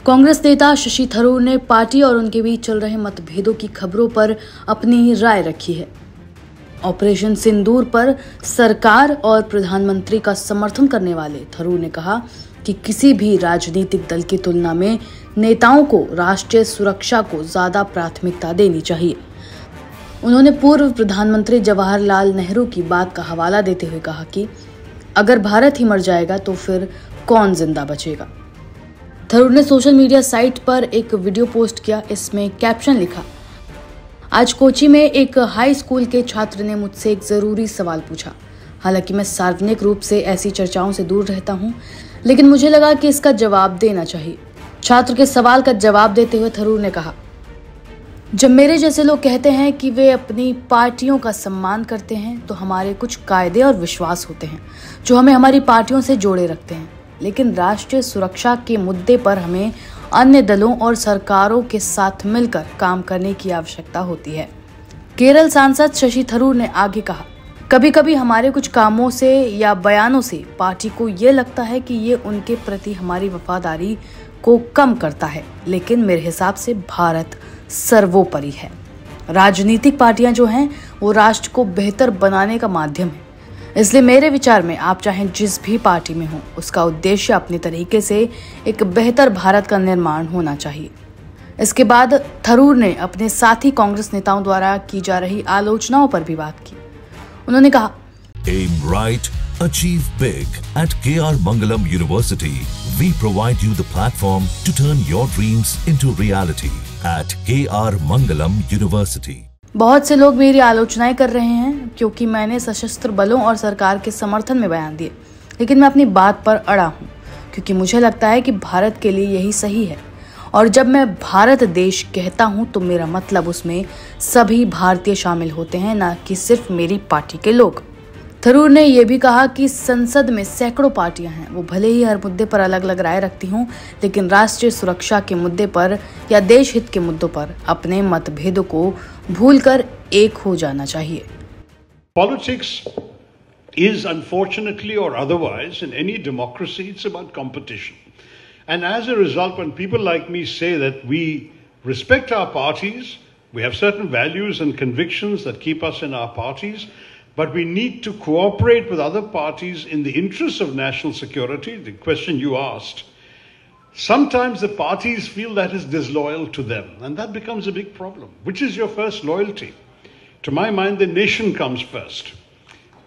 कांग्रेस नेता शशि थरूर ने पार्टी और उनके बीच चल रहे मतभेदों की खबरों पर अपनी राय रखी है। ऑपरेशन सिंदूर पर सरकार और प्रधानमंत्री का समर्थन करने वाले थरूर ने कहा कि किसी भी राजनीतिक दल की तुलना में नेताओं को राष्ट्रीय सुरक्षा को ज्यादा प्राथमिकता देनी चाहिए। उन्होंने पूर्व प्रधानमंत्री जवाहरलाल नेहरू की बात का हवाला देते हुए कहा कि अगर भारत ही मर जाएगा तो फिर कौन जिंदा बचेगा। थरूर ने सोशल मीडिया साइट पर एक वीडियो पोस्ट किया। इसमें कैप्शन लिखा, आज कोची में एक हाई स्कूल के छात्र ने मुझसे एक जरूरी सवाल पूछा। हालांकि मैं सार्वजनिक रूप से ऐसी चर्चाओं से दूर रहता हूं, लेकिन मुझे लगा कि इसका जवाब देना चाहिए। छात्र के सवाल का जवाब देते हुए थरूर ने कहा, जब मेरे जैसे लोग कहते हैं कि वे अपनी पार्टियों का सम्मान करते हैं तो हमारे कुछ कायदे और विश्वास होते हैं जो हमें हमारी पार्टियों से जोड़े रखते हैं, लेकिन राष्ट्रीय सुरक्षा के मुद्दे पर हमें अन्य दलों और सरकारों के साथ मिलकर काम करने की आवश्यकता होती है। केरल सांसद शशि थरूर ने आगे कहा, कभी कभी हमारे कुछ कामों से या बयानों से पार्टी को ये लगता है कि ये उनके प्रति हमारी वफादारी को कम करता है, लेकिन मेरे हिसाब से भारत सर्वोपरि है। राजनीतिक पार्टियां जो हैं वो राष्ट्र को बेहतर बनाने का माध्यम है। इसलिए मेरे विचार में आप चाहें जिस भी पार्टी में हो, उसका उद्देश्य अपने तरीके से एक बेहतर भारत का निर्माण होना चाहिए। इसके बाद थरूर ने अपने साथी कांग्रेस नेताओं द्वारा की जा रही आलोचनाओं पर भी बात की। उन्होंने कहा, Aim right, achieve big. At KR Mangalam University, we provide you the platform to turn your dreams into reality. At KR Mangalam University. बहुत से लोग मेरी आलोचनाएं कर रहे हैं क्योंकि मैंने सशस्त्र बलों और सरकार के समर्थन में बयान दिए, लेकिन मैं अपनी बात पर अड़ा हूं क्योंकि मुझे लगता है कि भारत के लिए यही सही है। और जब मैं भारत देश कहता हूं तो मेरा मतलब उसमें सभी भारतीय शामिल होते हैं, ना कि सिर्फ मेरी पार्टी के लोग। थरूर ने यह भी कहा कि संसद में सैकड़ों पार्टियां हैं, वो भले ही हर मुद्दे पर अलग अलग राय रखती हों, लेकिन राष्ट्रीय सुरक्षा के मुद्दे पर या देश हित के मुद्दों पर अपने मतभेदों को भूलकर एक हो जाना चाहिए। Politics is unfortunately or otherwise in any democracy it's about competition. And as a result, when people like me say that we respect our parties, we have certain values and convictions that keep us in our parties, but we need to cooperate with other parties in the interests of national security, the question you asked, sometimes the parties feel that is disloyal to them, and that becomes a big problem. Which is your first loyalty? To my mind, the nation comes first.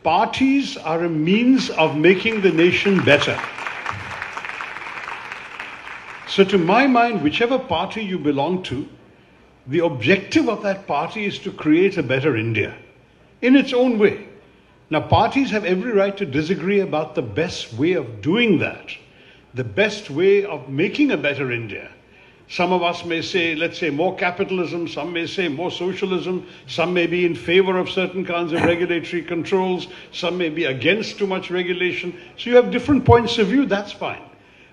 Parties are a means of making the nation better. So to my mind, whichever party you belong to, the objective of that party is to create a better India in its own way. Now, parties have every right to disagree about the best way of doing that, the best way of making a better India. Some of us may say, let's say, more capitalism, some may say more socialism, some may be in favor of certain kinds of regulatory controls, some may be against too much regulation. So you have different points of view, that's fine.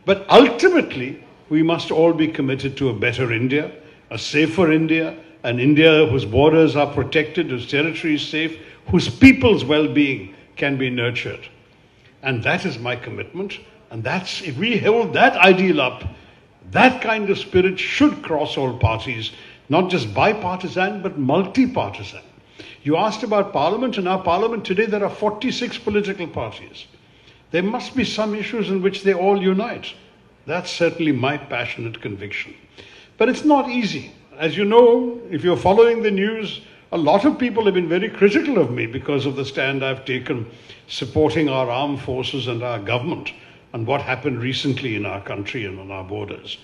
But ultimately, we must all be committed to a better India, a safer India, an India whose borders are protected, whose territory is safe, whose people's well-being can be nurtured. And that is my commitment. And that's, if we hold that ideal up, that kind of spirit should cross all parties, not just bipartisan, but multi-partisan. You asked about Parliament. In our Parliament today, there are 46 political parties. There must be some issues in which they all unite. That's certainly my passionate conviction. But it's not easy. As you know, if you're following the news, a lot of people have been very critical of me because of the stand I've taken supporting our armed forces and our government and what happened recently in our country and on our borders.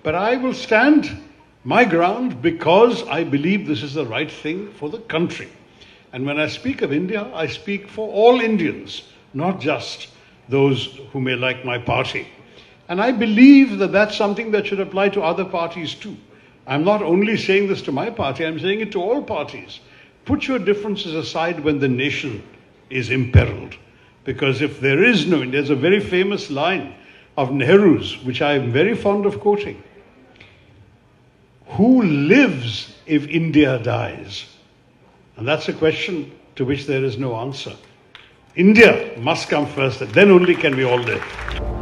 But I will stand my ground because I believe this is the right thing for the country. And when I speak of India, I speak for all Indians, not just those who may like my party. And I believe that that's something that should apply to other parties too. I'm not only saying this to my party, I'm saying it to all parties. Put your differences aside when the nation is imperiled. Because if there is no, there's a very famous line of Nehru's, which I'm very fond of quoting. Who lives if India dies? And that's a question to which there is no answer. India must come first, then only can we all live.